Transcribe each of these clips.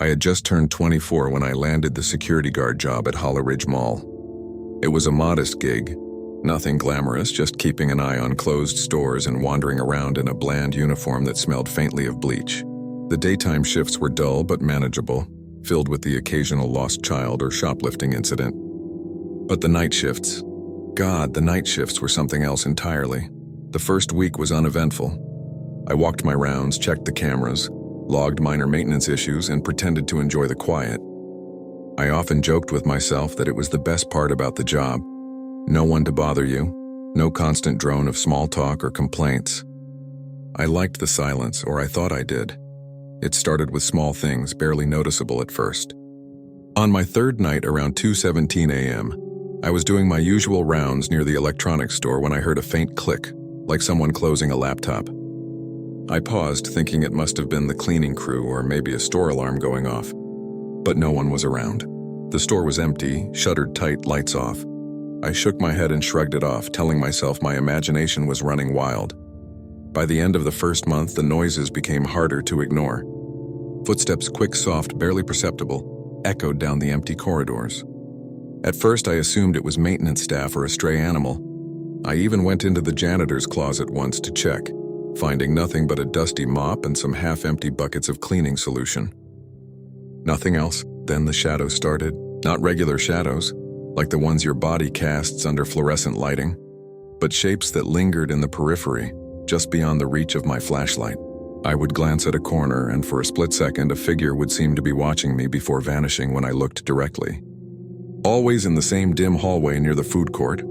I had just turned 24 when I landed the security guard job at Hollow Ridge Mall. It was a modest gig, nothing glamorous, just keeping an eye on closed stores and wandering around in a bland uniform that smelled faintly of bleach. The daytime shifts were dull but manageable, filled with the occasional lost child or shoplifting incident. But the night shifts, the night shifts were something else entirely. The first week was uneventful. I walked my rounds, checked the cameras, logged minor maintenance issues, and pretended to enjoy the quiet. I often joked with myself that it was the best part about the job. No one to bother you, no constant drone of small talk or complaints. I liked the silence, or I thought I did. It started with small things, barely noticeable at first. On my third night around 2:17 a.m., I was doing my usual rounds near the electronics store when I heard a faint click, like someone closing a laptop. I paused, thinking it must have been the cleaning crew or maybe a store alarm going off. But no one was around. The store was empty, shuttered tight, lights off. I shook my head and shrugged it off, telling myself my imagination was running wild. By the end of the first month, the noises became harder to ignore. Footsteps, quick, soft, barely perceptible, echoed down the empty corridors. At first, I assumed it was maintenance staff or a stray animal. I even went into the janitor's closet once to check, finding nothing but a dusty mop and some half-empty buckets of cleaning solution. Nothing else. Then the shadows started. Not regular shadows, like the ones your body casts under fluorescent lighting, but shapes that lingered in the periphery, just beyond the reach of my flashlight. I would glance at a corner, and for a split second, a figure would seem to be watching me before vanishing when I looked directly. Always in the same dim hallway near the food court.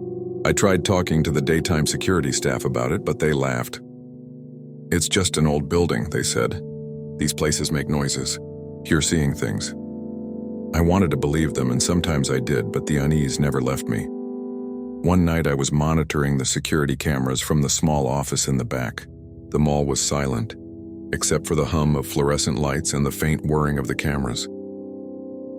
I tried talking to the daytime security staff about it, but they laughed. "It's just an old building," they said. "These places make noises. You're seeing things." I wanted to believe them, and sometimes I did, but the unease never left me. One night I was monitoring the security cameras from the small office in the back. The mall was silent, except for the hum of fluorescent lights and the faint whirring of the cameras.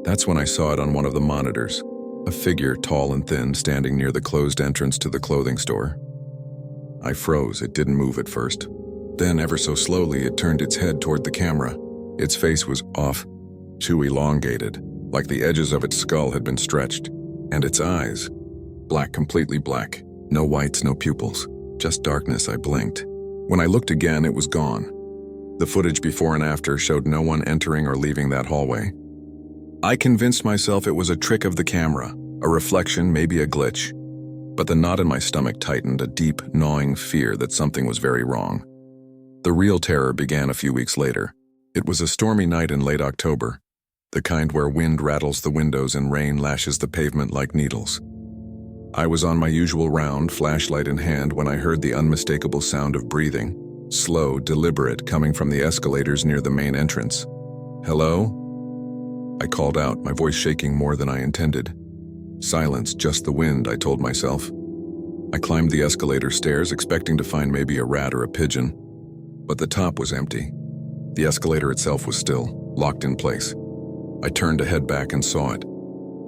That's when I saw it on one of the monitors, a figure tall and thin standing near the closed entrance to the clothing store. I froze. It didn't move at first. Then, ever so slowly, it turned its head toward the camera. Its face was off, too elongated, like the edges of its skull had been stretched. And its eyes, black, completely black. No whites, no pupils, just darkness. I blinked. When I looked again, it was gone. The footage before and after showed no one entering or leaving that hallway. I convinced myself it was a trick of the camera, a reflection, maybe a glitch. But the knot in my stomach tightened, a deep, gnawing fear that something was very wrong. The real terror began a few weeks later. It was a stormy night in late October, the kind where wind rattles the windows and rain lashes the pavement like needles. I was on my usual round, flashlight in hand, when I heard the unmistakable sound of breathing, slow, deliberate, coming from the escalators near the main entrance. "Hello?" I called out, my voice shaking more than I intended. Silence, just the wind, I told myself. I climbed the escalator stairs, expecting to find maybe a rat or a pigeon. But the top was empty. The escalator itself was still, locked in place. I turned to head back and saw it.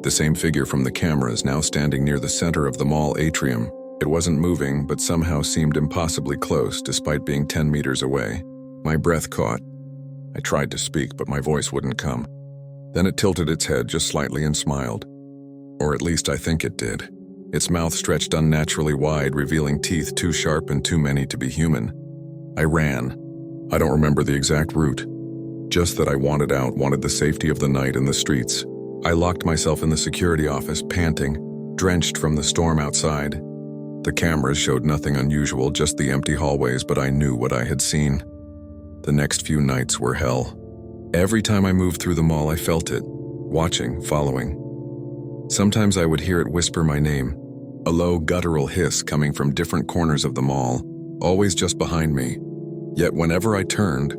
The same figure from the cameras, now standing near the center of the mall atrium. It wasn't moving, but somehow seemed impossibly close, despite being 10 meters away. My breath caught. I tried to speak, but my voice wouldn't come. Then it tilted its head just slightly and smiled. Or at least I think it did. Its mouth stretched unnaturally wide, revealing teeth too sharp and too many to be human. I ran. I don't remember the exact route. Just that I wanted out, wanted the safety of the night and the streets. I locked myself in the security office, panting, drenched from the storm outside. The cameras showed nothing unusual, just the empty hallways, but I knew what I had seen. The next few nights were hell. Every time I moved through the mall, I felt it, watching, following. Sometimes I would hear it whisper my name, a low, guttural hiss coming from different corners of the mall, always just behind me. Yet whenever I turned,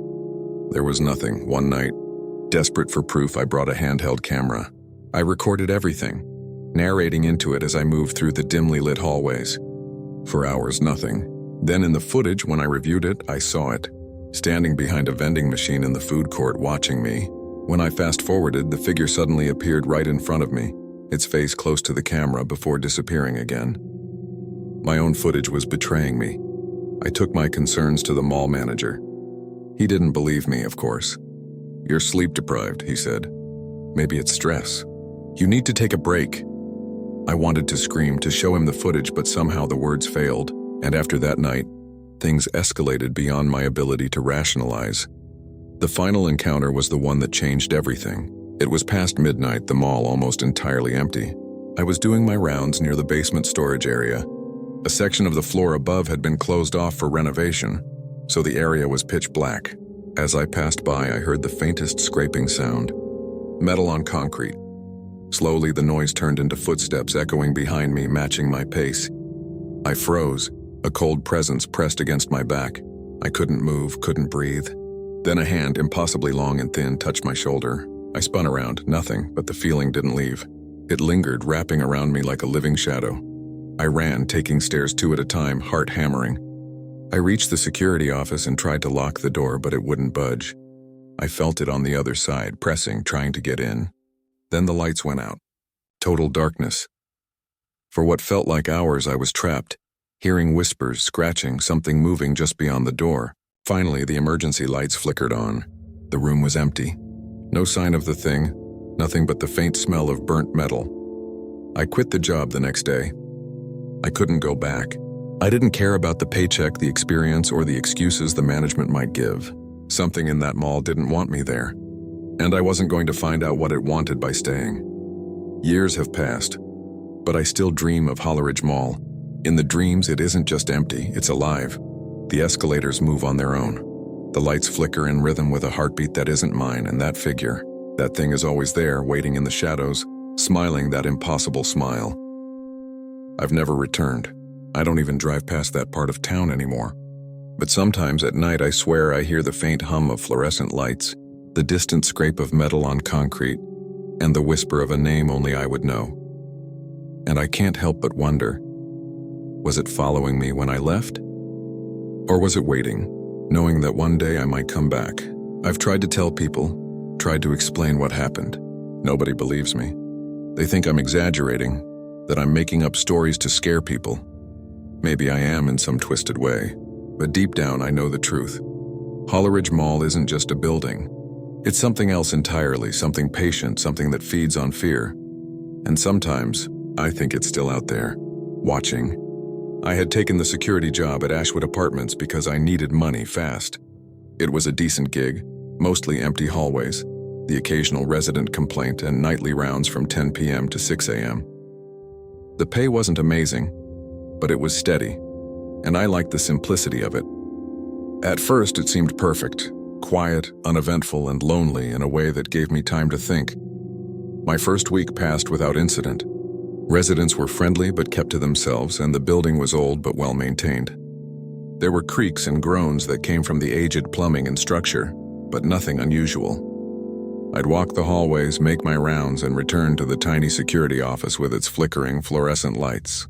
there was nothing. One night, desperate for proof, I brought a handheld camera. I recorded everything, narrating into it as I moved through the dimly lit hallways. For hours, nothing. Then in the footage, when I reviewed it, I saw it, standing behind a vending machine in the food court watching me. When I fast-forwarded, the figure suddenly appeared right in front of me, its face close to the camera before disappearing again. My own footage was betraying me. I took my concerns to the mall manager. He didn't believe me, of course. "You're sleep deprived," he said. "Maybe it's stress. You need to take a break." I wanted to scream to show him the footage, but somehow the words failed, and after that night, things escalated beyond my ability to rationalize. The final encounter was the one that changed everything. It was past midnight, the mall almost entirely empty. I was doing my rounds near the basement storage area. A section of the floor above had been closed off for renovation, so the area was pitch black. As I passed by, I heard the faintest scraping sound. Metal on concrete. Slowly, the noise turned into footsteps echoing behind me, matching my pace. I froze. A cold presence pressed against my back. I couldn't move, couldn't breathe. Then a hand, impossibly long and thin, touched my shoulder. I spun around, nothing, but the feeling didn't leave. It lingered, wrapping around me like a living shadow. I ran, taking stairs 2 at a time, heart hammering. I reached the security office and tried to lock the door, but it wouldn't budge. I felt it on the other side, pressing, trying to get in. Then the lights went out. Total darkness. For what felt like hours, I was trapped, hearing whispers, scratching, something moving just beyond the door. Finally, the emergency lights flickered on. The room was empty. No sign of the thing, nothing but the faint smell of burnt metal. I quit the job the next day. I couldn't go back. I didn't care about the paycheck, the experience, or the excuses the management might give. Something in that mall didn't want me there, and I wasn't going to find out what it wanted by staying. Years have passed, but I still dream of Holleridge Mall. In the dreams, it isn't just empty, it's alive. The escalators move on their own. The lights flicker in rhythm with a heartbeat that isn't mine, and that figure, that thing is always there, waiting in the shadows, smiling that impossible smile. I've never returned. I don't even drive past that part of town anymore. But sometimes at night I swear I hear the faint hum of fluorescent lights, the distant scrape of metal on concrete, and the whisper of a name only I would know. And I can't help but wonder, was it following me when I left? Or was it waiting, knowing that one day I might come back? I've tried to tell people, tried to explain what happened. Nobody believes me. They think I'm exaggerating, that I'm making up stories to scare people. Maybe I am in some twisted way, but deep down I know the truth. Holleridge Mall isn't just a building. It's something else entirely, something patient, something that feeds on fear. And sometimes, I think it's still out there, watching. I had taken the security job at Ashwood Apartments because I needed money fast. It was a decent gig, mostly empty hallways, the occasional resident complaint, and nightly rounds from 10 p.m. to 6 a.m. The pay wasn't amazing, but it was steady, and I liked the simplicity of it. At first, it seemed perfect, quiet, uneventful, and lonely in a way that gave me time to think. My first week passed without incident. Residents were friendly but kept to themselves, and the building was old but well maintained. There were creaks and groans that came from the aged plumbing and structure, but nothing unusual. I'd walk the hallways, make my rounds, and return to the tiny security office with its flickering fluorescent lights.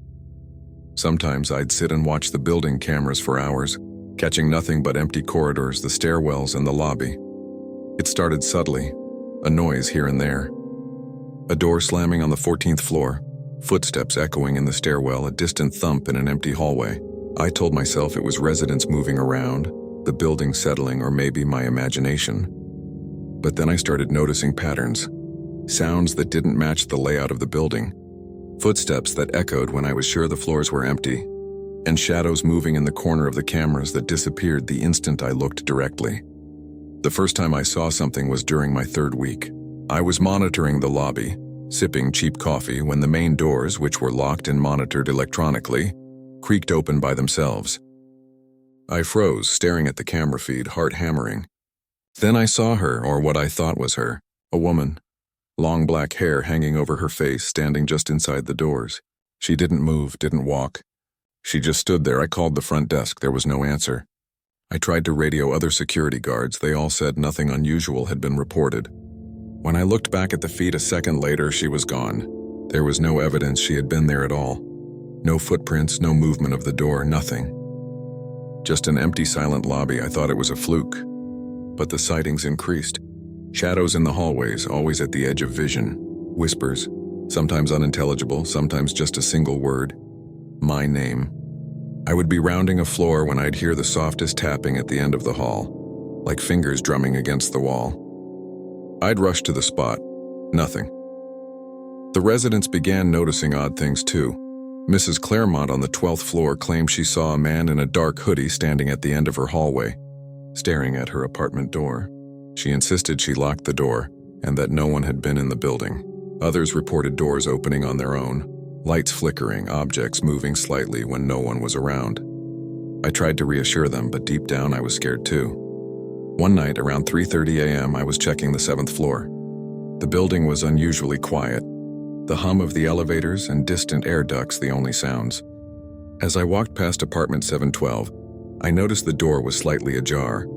Sometimes I'd sit and watch the building cameras for hours, catching nothing but empty corridors, the stairwells, and the lobby. It started subtly, a noise here and there. A door slamming on the 14th floor, footsteps echoing in the stairwell, a distant thump in an empty hallway. I told myself it was residents moving around, the building settling, or maybe my imagination. But then I started noticing patterns, sounds that didn't match the layout of the building, footsteps that echoed when I was sure the floors were empty, and shadows moving in the corner of the cameras that disappeared the instant I looked directly. The first time I saw something was during my 3rd week. I was monitoring the lobby, sipping cheap coffee, when the main doors, which were locked and monitored electronically, creaked open by themselves. I froze, staring at the camera feed, heart hammering. Then I saw her, or what I thought was her, a woman. Long black hair hanging over her face, standing just inside the doors. She didn't move, didn't walk. She just stood there. I called the front desk. There was no answer. I tried to radio other security guards. They all said nothing unusual had been reported. When I looked back at the feed a second later, she was gone. There was no evidence she had been there at all. No footprints, no movement of the door, nothing. Just an empty, silent lobby. I thought it was a fluke. But the sightings increased. Shadows in the hallways, always at the edge of vision. Whispers, sometimes unintelligible, sometimes just a single word. My name. I would be rounding a floor when I'd hear the softest tapping at the end of the hall, like fingers drumming against the wall. I'd rushed to the spot. Nothing. The residents began noticing odd things too. Mrs. Claremont on the 12th floor claimed she saw a man in a dark hoodie standing at the end of her hallway, staring at her apartment door. She insisted she locked the door and that no one had been in the building. Others reported doors opening on their own, lights flickering, objects moving slightly when no one was around. I tried to reassure them, but deep down I was scared too. One night around 3:30 a.m. I was checking the 7th floor. The building was unusually quiet. The hum of the elevators and distant air ducts the only sounds. As I walked past apartment 712, I noticed the door was slightly ajar.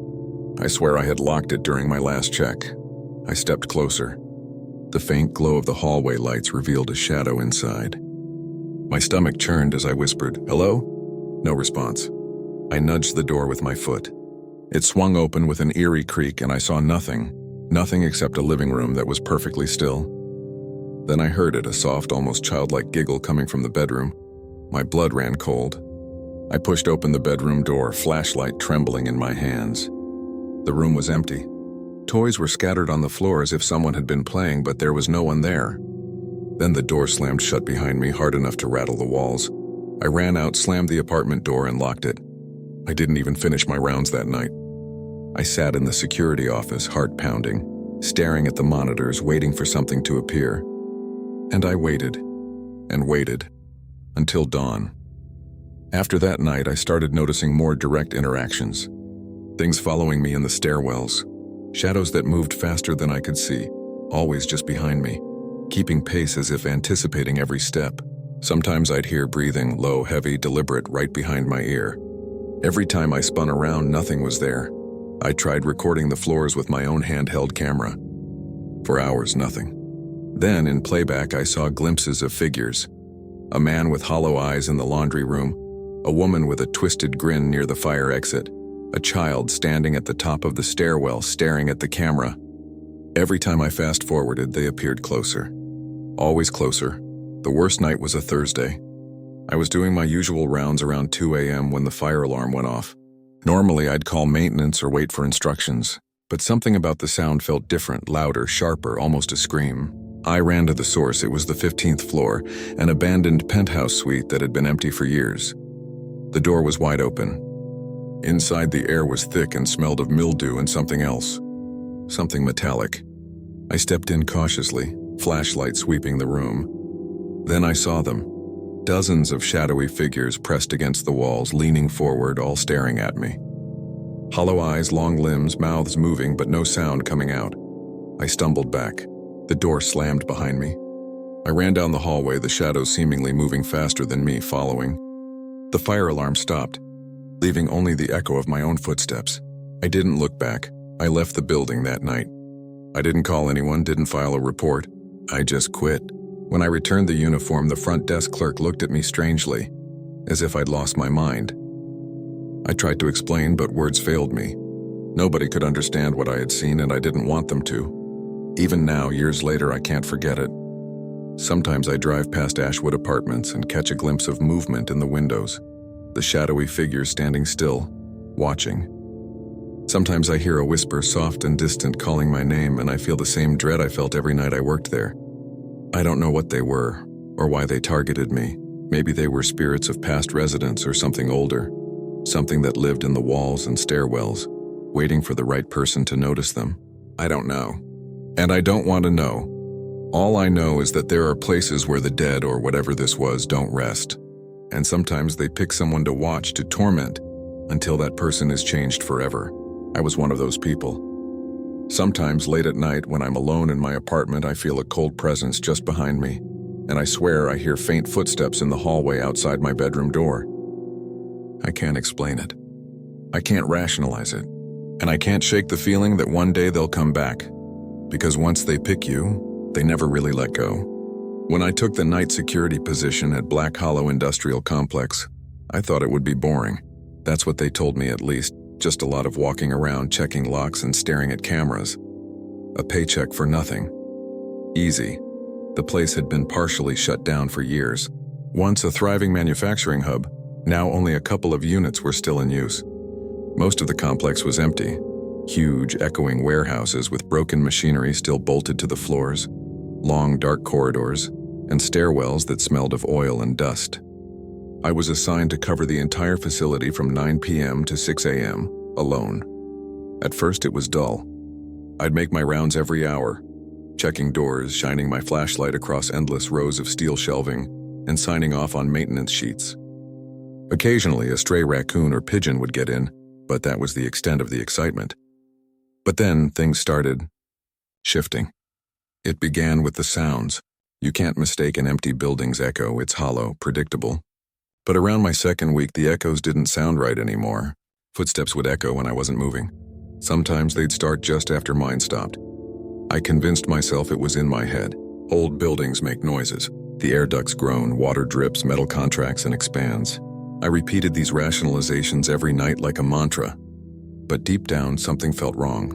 I swear I had locked it during my last check. I stepped closer. The faint glow of the hallway lights revealed a shadow inside. My stomach churned as I whispered, "Hello?" No response. I nudged the door with my foot. It swung open with an eerie creak and I saw nothing except a living room that was perfectly still. Then I heard it, a soft, almost childlike giggle coming from the bedroom. My blood ran cold. I pushed open the bedroom door, flashlight trembling in my hands. The room was empty. Toys were scattered on the floor as if someone had been playing, but there was no one there. Then the door slammed shut behind me, hard enough to rattle the walls. I ran out, slammed the apartment door, and locked it. I didn't even finish my rounds that night. I sat in the security office, heart pounding, staring at the monitors, waiting for something to appear. And I waited, and waited, until dawn. After that night, I started noticing more direct interactions. Things following me in the stairwells. Shadows that moved faster than I could see, always just behind me, keeping pace as if anticipating every step. Sometimes I'd hear breathing, low, heavy, deliberate, right behind my ear. Every time I spun around, nothing was there. I tried recording the floors with my own handheld camera. For hours, nothing. Then, in playback, I saw glimpses of figures. A man with hollow eyes in the laundry room, a woman with a twisted grin near the fire exit, a child standing at the top of the stairwell staring at the camera. Every time I fast-forwarded, they appeared closer. Always closer. The worst night was a Thursday. I was doing my usual rounds around 2 a.m. when the fire alarm went off. Normally, I'd call maintenance or wait for instructions, but something about the sound felt different, louder, sharper, almost a scream. I ran to the source. It was the 15th floor, an abandoned penthouse suite that had been empty for years. The door was wide open. Inside, the air was thick and smelled of mildew and something else. Something metallic. I stepped in cautiously, flashlight sweeping the room. Then I saw them. Dozens of shadowy figures pressed against the walls, leaning forward, all staring at me. Hollow eyes, long limbs, mouths moving, but no sound coming out. I stumbled back. The door slammed behind me. I ran down the hallway, the shadows seemingly moving faster than me, following. The fire alarm stopped, leaving only the echo of my own footsteps. I didn't look back. I left the building that night. I didn't call anyone, didn't file a report. I just quit. When I returned the uniform, the front desk clerk looked at me strangely, as if I'd lost my mind. I tried to explain, but words failed me. Nobody could understand what I had seen, and I didn't want them to. Even now, years later, I can't forget it. Sometimes I drive past Ashwood Apartments and catch a glimpse of movement in the windows, the shadowy figures standing still, watching. Sometimes I hear a whisper, soft and distant, calling my name, and I feel the same dread I felt every night I worked there. I don't know what they were, or why they targeted me. Maybe they were spirits of past residents or something older, something that lived in the walls and stairwells, waiting for the right person to notice them. I don't know. And I don't want to know. All I know is that there are places where the dead, or whatever this was, don't rest. And sometimes they pick someone to watch, to torment, until that person is changed forever. I was one of those people. Sometimes late at night, when I'm alone in my apartment, I feel a cold presence just behind me, and I swear I hear faint footsteps in the hallway outside my bedroom door. I can't explain it. I can't rationalize it. And I can't shake the feeling that one day they'll come back. Because once they pick you, they never really let go. When I took the night security position at Black Hollow Industrial Complex, I thought it would be boring. That's what they told me, at least. Just a lot of walking around, checking locks and staring at cameras. A paycheck for nothing. Easy. The place had been partially shut down for years. Once a thriving manufacturing hub, now only a couple of units were still in use. Most of the complex was empty. Huge, echoing warehouses with broken machinery still bolted to the floors, long, dark corridors, and stairwells that smelled of oil and dust. I was assigned to cover the entire facility from 9 p.m. to 6 a.m., alone. At first it was dull. I'd make my rounds every hour, checking doors, shining my flashlight across endless rows of steel shelving, and signing off on maintenance sheets. Occasionally, a stray raccoon or pigeon would get in, but that was the extent of the excitement. But then things started shifting. It began with the sounds. You can't mistake an empty building's echo. It's hollow, predictable. But around my second week, the echoes didn't sound right anymore. Footsteps would echo when I wasn't moving. Sometimes they'd start just after mine stopped. I convinced myself it was in my head. Old buildings make noises. The air ducts groan, water drips, metal contracts, and expands. I repeated these rationalizations every night like a mantra. But deep down, something felt wrong.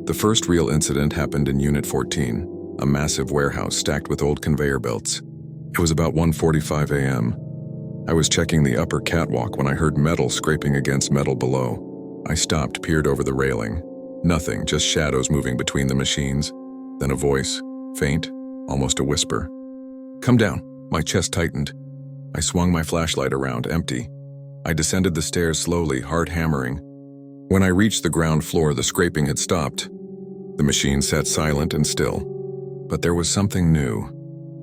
The first real incident happened in Unit 14, a massive warehouse stacked with old conveyor belts. It was about 1:45 a.m. I was checking the upper catwalk when I heard metal scraping against metal below. I stopped, peered over the railing. Nothing, just shadows moving between the machines. Then a voice, faint, almost a whisper. "Come down." My chest tightened. I swung my flashlight around, empty. I descended the stairs slowly, heart hammering. When I reached the ground floor, the scraping had stopped. The machine sat silent and still. But there was something new.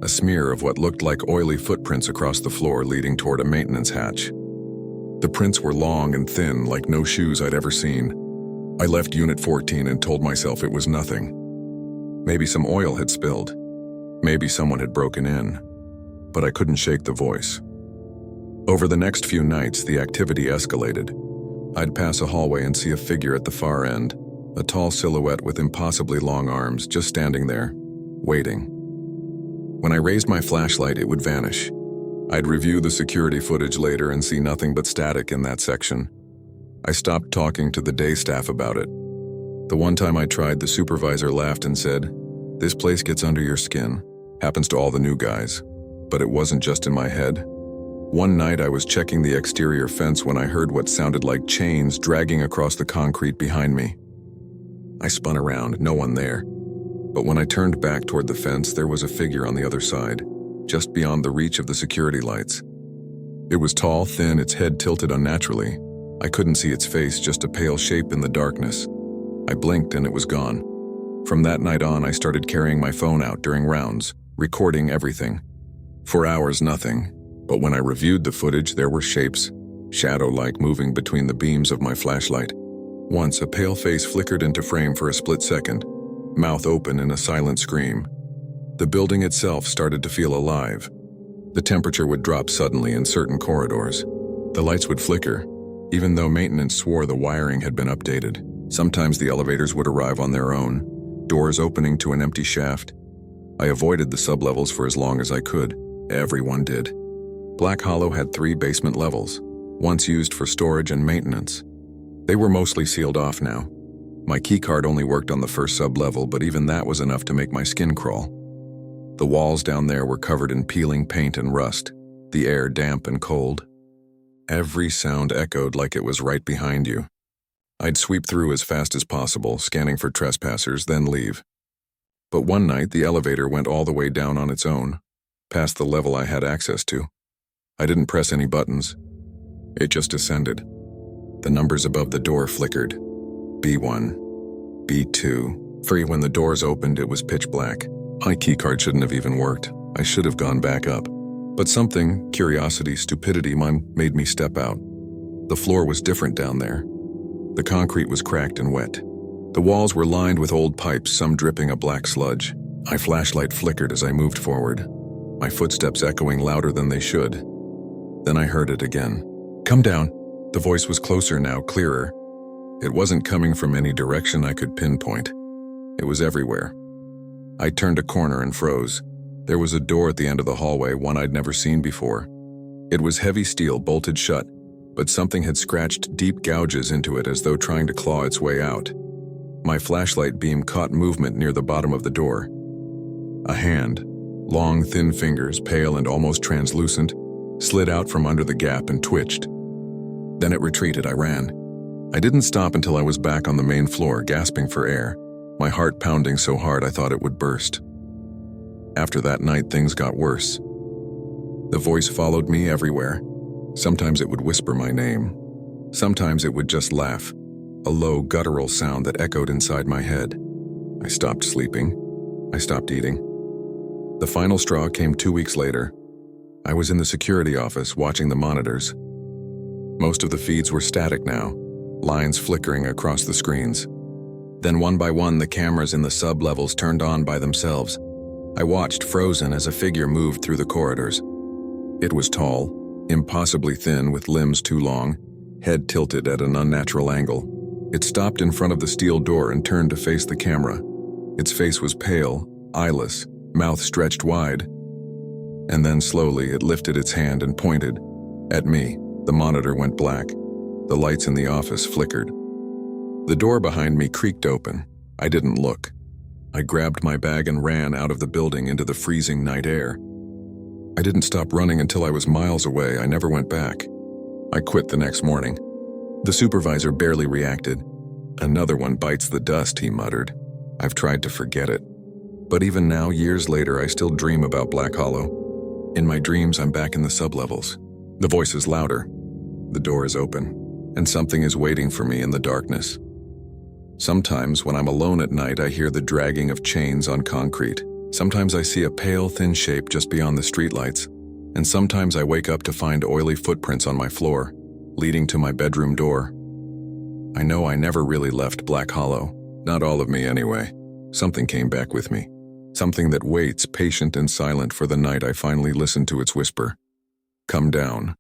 A smear of what looked like oily footprints across the floor leading toward a maintenance hatch. The prints were long and thin, like no shoes I'd ever seen. I left Unit 14 and told myself it was nothing. Maybe some oil had spilled. Maybe someone had broken in. But I couldn't shake the voice. Over the next few nights, the activity escalated. I'd pass a hallway and see a figure at the far end, a tall silhouette with impossibly long arms, just standing there, waiting. When I raised my flashlight, it would vanish. I'd review the security footage later and see nothing but static in that section. I stopped talking to the day staff about it. The one time I tried, the supervisor laughed and said, "This place gets under your skin. Happens to all the new guys." But it wasn't just in my head. One night I was checking the exterior fence when I heard what sounded like chains dragging across the concrete behind me. I spun around, no one there. But when I turned back toward the fence, there was a figure on the other side, just beyond the reach of the security lights. It was tall, thin, its head tilted unnaturally. I couldn't see its face, just a pale shape in the darkness. I blinked and it was gone. From that night on, I started carrying my phone out during rounds, recording everything. For hours, nothing. But when I reviewed the footage, there were shapes, shadow-like, moving between the beams of my flashlight. Once, a pale face flickered into frame for a split second, mouth open in a silent scream. The building itself started to feel alive. The temperature would drop suddenly in certain corridors. The lights would flicker, even though maintenance swore the wiring had been updated. Sometimes the elevators would arrive on their own, doors opening to an empty shaft. I avoided the sublevels for as long as I could. Everyone did. Black Hollow had 3 basement levels, once used for storage and maintenance. They were mostly sealed off now. My keycard only worked on the first sub-level, but even that was enough to make my skin crawl. The walls down there were covered in peeling paint and rust, the air damp and cold. Every sound echoed like it was right behind you. I'd sweep through as fast as possible, scanning for trespassers, then leave. But one night, the elevator went all the way down on its own, past the level I had access to. I didn't press any buttons. It just ascended. The numbers above the door flickered. B1, B2. Free. When the doors opened, it was pitch black. My keycard shouldn't have even worked. I should have gone back up. But something, curiosity, stupidity, made me step out. The floor was different down there. The concrete was cracked and wet. The walls were lined with old pipes, some dripping a black sludge. My flashlight flickered as I moved forward, my footsteps echoing louder than they should. Then I heard it again. "Come down." The voice was closer now, clearer. It wasn't coming from any direction I could pinpoint. It was everywhere. I turned a corner and froze. There was a door at the end of the hallway, one I'd never seen before. It was heavy steel, bolted shut, but something had scratched deep gouges into it as though trying to claw its way out. My flashlight beam caught movement near the bottom of the door. A hand, long, thin fingers, pale and almost translucent, slid out from under the gap and twitched. Then it retreated. I ran. I didn't stop until I was back on the main floor, gasping for air, my heart pounding so hard I thought it would burst. After that night, things got worse. The voice followed me everywhere. Sometimes it would whisper my name. Sometimes it would just laugh, a low, guttural sound that echoed inside my head. I stopped sleeping. I stopped eating. The final straw came 2 weeks later. I was in the security office watching the monitors. Most of the feeds were static now, lines flickering across the screens. Then one by one, the cameras in the sub-levels turned on by themselves. I watched, frozen, as a figure moved through the corridors. It was tall, impossibly thin with limbs too long, head tilted at an unnatural angle. It stopped in front of the steel door and turned to face the camera. Its face was pale, eyeless, mouth stretched wide. And then slowly it lifted its hand and pointed at me. The monitor went black. The lights in the office flickered. The door behind me creaked open. I didn't look. I grabbed my bag and ran out of the building into the freezing night air. I didn't stop running until I was miles away. I never went back. I quit the next morning. The supervisor barely reacted. "Another one bites the dust," he muttered. "I've tried to forget it. But even now, years later, I still dream about Black Hollow. In my dreams, I'm back in the sublevels. The voice is louder. The door is open, and something is waiting for me in the darkness. Sometimes, when I'm alone at night, I hear the dragging of chains on concrete. Sometimes I see a pale, thin shape just beyond the streetlights, and sometimes I wake up to find oily footprints on my floor, leading to my bedroom door. I know I never really left Black Hollow, not all of me anyway. Something came back with me, something that waits, patient and silent, for the night I finally listen to its whisper. Come down.